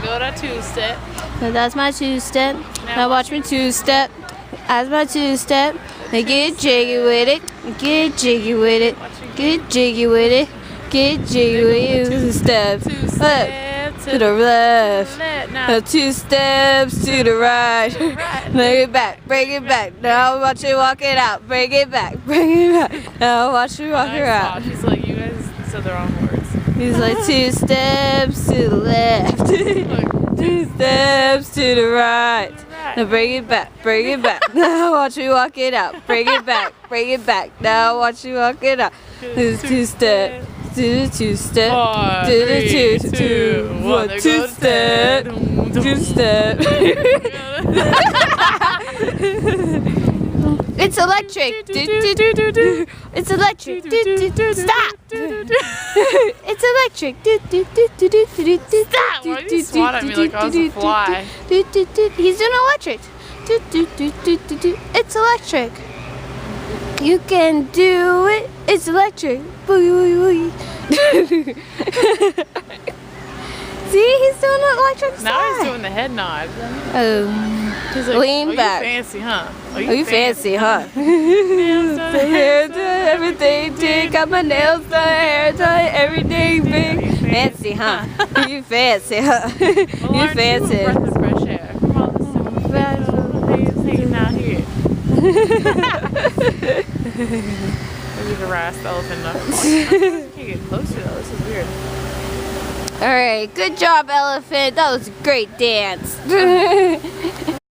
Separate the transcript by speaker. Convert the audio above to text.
Speaker 1: Go to two-step.
Speaker 2: So that's my two-step. Now watch me two-step. That's my two-step. Now get jiggy with it. Get jiggy with it. Get jiggy with it. Get jiggy with it. Two-step. To the left. Now two steps to the right. Bring it back. Bring it back. Now watch you walk it out. Bring it back. Bring it back. Now watch you walk her out.
Speaker 1: She's like, you guys said the wrong words.
Speaker 2: He's like two steps to the left. Two steps to the right. Now bring it back, bring it back. Now watch me walk it out. Bring it back, bring it back. Now watch me walk it out. Two step, to the two step, to the two, one, two step, two step. It's electric. It's electric. Stop. It's electric.
Speaker 1: Stop! Why do you swat at me like I was a fly?
Speaker 2: He's doing electric. It's electric. You can do it. It's electric. Boogie, boogie, boogie. See, he's doing the electric slide.
Speaker 1: Now he's doing the head nod. He's like,
Speaker 2: lean back.
Speaker 1: You fancy, huh?
Speaker 2: Oh, you fancy, huh?
Speaker 1: Nails done,
Speaker 2: Hair done, everything big. Got my nails done, hair done, everything big. Fancy, huh? You fancy, huh? You fancy.
Speaker 1: Breath of fresh air. Come on, let's hanging out here. Maybe harass the elephant enough. I can't get closer though. This is weird.
Speaker 2: All right, good job, elephant. That was a great dance.